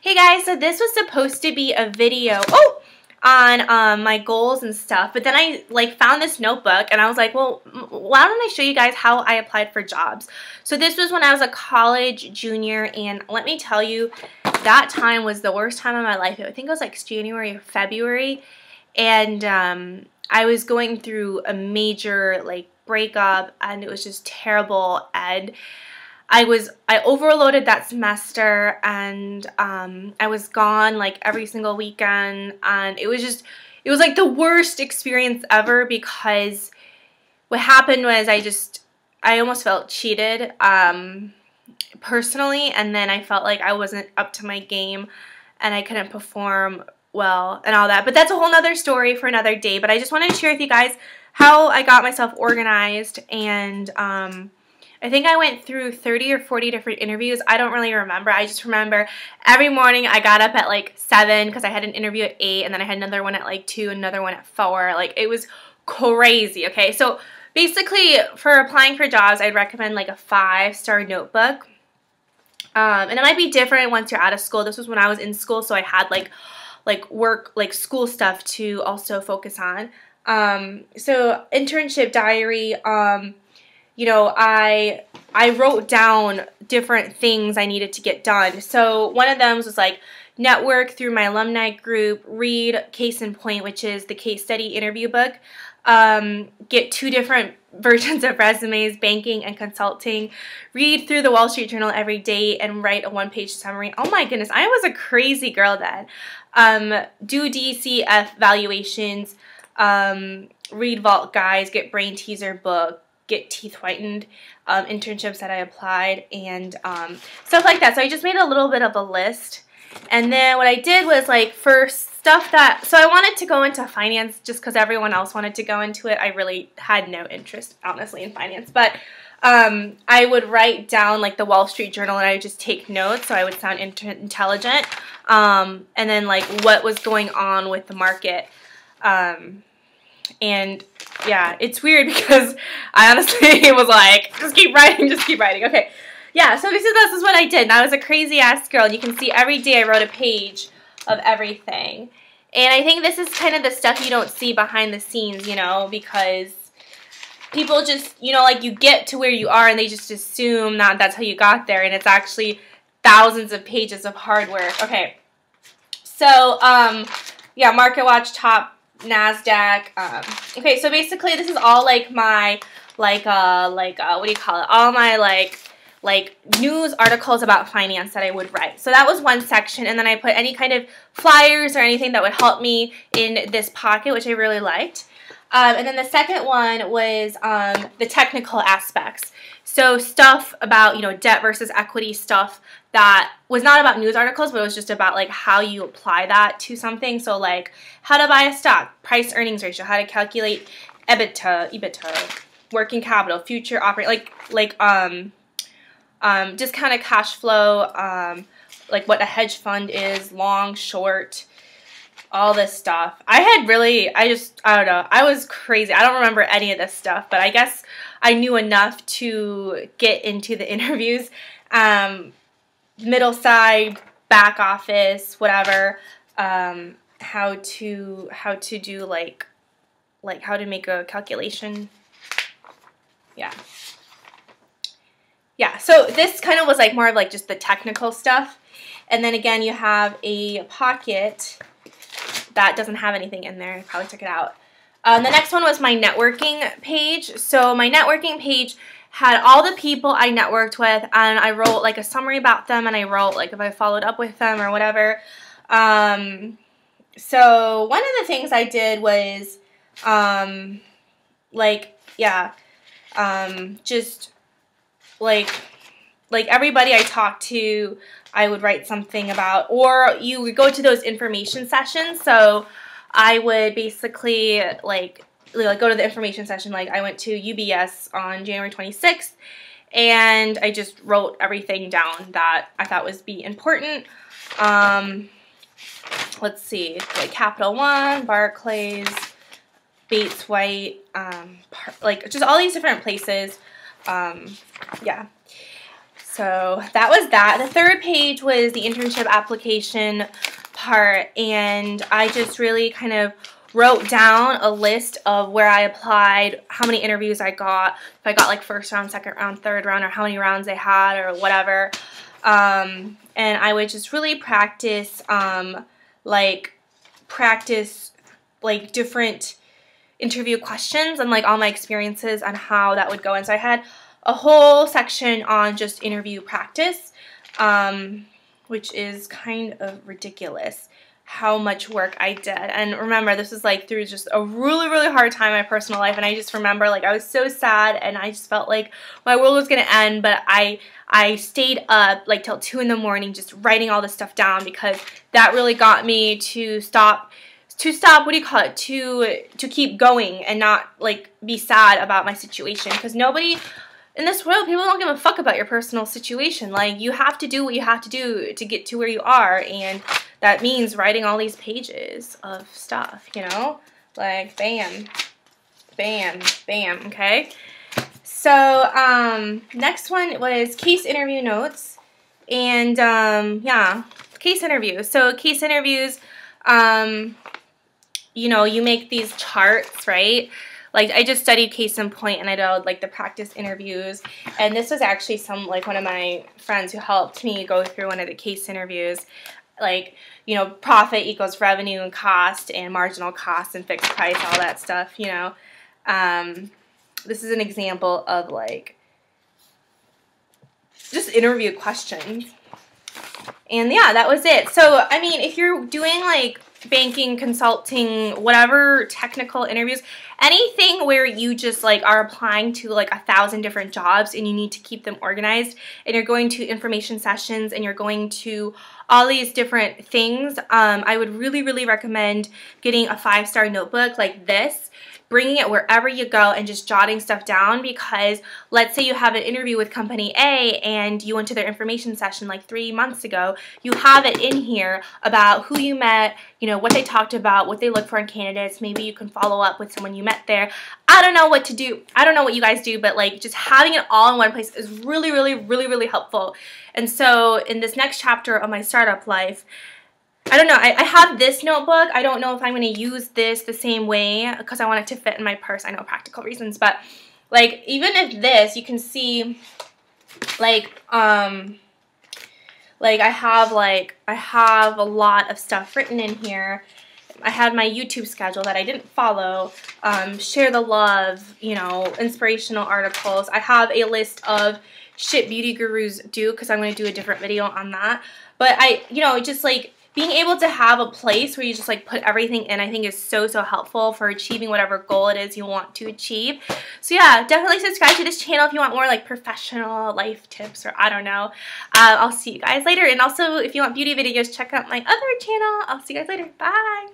Hey guys, so this was supposed to be a video on my goals and stuff, but then I found this notebook and I was like, well, why don't I show you guys how I applied for jobs? So this was when I was a college junior, and let me tell you, that time was the worst time of my life. I think it was like January or February, and I was going through a major breakup, and it was just terrible. And I overloaded that semester, and I was gone every single weekend, and it was like the worst experience ever, because what happened was I almost felt cheated personally, and then I felt like I wasn't up to my game and I couldn't perform well and all that. But that's a whole nother story for another day. But I just wanted to share with you guys how I got myself organized, and I think I went through 30 or 40 different interviews. I don't really remember. I just remember every morning I got up at 7 because I had an interview at 8, and then I had another one at 2, another one at 4. It was crazy, okay? So basically, for applying for jobs, I'd recommend a 5-star notebook. And it might be different once you're out of school. This was when I was in school, so I had work, school stuff to also focus on. So internship diary, you know, I wrote down different things I needed to get done. So one of them was network through my alumni group, read Case in Point, which is the case study interview book, get 2 different versions of resumes, banking and consulting, read through the Wall Street Journal every day, and write a 1-page summary. Oh my goodness, I was a crazy girl then. Do DCF valuations, read Vault Guides, get Brain Teaser book, get teeth whitened, internships that I applied, and stuff like that. So I just made a little bit of a list. And then what I did was for stuff so I wanted to go into finance just because everyone else wanted to go into it. I really had no interest, honestly, in finance. But I would write down the Wall Street Journal, and I would just take notes so I would sound intelligent. And then what was going on with the market. And yeah, it's weird because I honestly was just keep writing, just keep writing. Okay. Yeah, so this is what I did. And I was a crazy ass girl, and you can see every day I wrote a page of everything. And I think this is kind of the stuff you don't see behind the scenes, you know, because people just, you know, you get to where you are and they just assume that that's how you got there, and it's actually thousands of pages of hard work. Okay. So, yeah, Market Watch, top, NASDAQ. Okay, so basically this is all my what do you call it? All my news articles about finance that I would write. So that was one section, and then I put any kind of flyers or anything that would help me in this pocket, which I really liked. And then the second one was the technical aspects. So stuff about, you know, debt versus equity stuff that was not about news articles, but it was just about how you apply that to something. So how to buy a stock, price earnings ratio, how to calculate EBITDA, working capital, future operating, just kind of cash flow, what a hedge fund is, long, short, all this stuff. I don't know, I was crazy. I don't remember any of this stuff, but I guess I knew enough to get into the interviews. Middle side, back office, whatever, how to do how to make a calculation. Yeah, so this kind of was more of just the technical stuff. And then again, you have a pocket that doesn't have anything in there. I probably took it out. The next one was my networking page. So my networking page had all the people I networked with, and I wrote a summary about them, and I wrote if I followed up with them or whatever. So one of the things I did was just everybody I talked to, I would write something about, or you would go to those information sessions. So I would basically go to the information session. I went to UBS on January 26th, and I just wrote everything down that I thought was important. Let's see, Capital One, Barclays, Bates White, just all these different places. Yeah. So that was that. The third page was the internship application part, and I just really kind of wrote down a list of where I applied, how many interviews I got, if I got like first round, second round, third round, or how many rounds they had or whatever. And I would just really practice different interview questions and like all my experiences on how that would go. And so I had a whole section on just interview practice, which is kind of ridiculous how much work I did. And remember, this was like through just a really, really hard time in my personal life, and I just remember like I was so sad and I just felt like my world was gonna end, but I stayed up like till 2 in the morning just writing all this stuff down, because that really got me to stop, what do you call it, to keep going and not like be sad about my situation, because nobody in this world, people don't give a fuck about your personal situation. Like, you have to do what you have to do to get to where you are, and that means writing all these pages of stuff, you know? Like, bam, bam, bam, okay? So, next one was case interview notes, and, yeah, case interviews. So, case interviews, you know, you make these charts, right? Like, I just studied case in point, and I did, like, the practice interviews, and this was actually one of my friends who helped me go through one of the case interviews, like, you know, profit equals revenue and cost and marginal cost and fixed price, all that stuff, you know. This is an example of, like, just interview questions. And, yeah, that was it. So, I mean, if you're doing, like, banking, consulting, whatever technical interviews, anything where you just like are applying to like 1,000 different jobs and you need to keep them organized, and you're going to information sessions and you're going to all these different things, I would really, really recommend getting a 5-star notebook like this, bringing it wherever you go and just jotting stuff down, because let's say you have an interview with company A and you went to their information session like 3 months ago, you have it in here about who you met, you know, what they talked about, what they look for in candidates. Maybe you can follow up with someone you met there. I don't know what to do. I don't know what you guys do, but like just having it all in one place is really, really, really, really helpful. And so in this next chapter of my startup life, I don't know, I have this notebook. I don't know if I'm going to use this the same way because I want it to fit in my purse. I know, practical reasons, but like even if this, you can see like I have a lot of stuff written in here. I had my YouTube schedule that I didn't follow, share the love, you know, inspirational articles. I have a list of shit beauty gurus do, because I'm going to do a different video on that. But you know, just like being able to have a place where you just like put everything in, I think is so, so helpful for achieving whatever goal it is you want to achieve. So yeah, definitely subscribe to this channel if you want more like professional life tips, or I don't know. I'll see you guys later. And also, if you want beauty videos, check out my other channel. I'll see you guys later. Bye.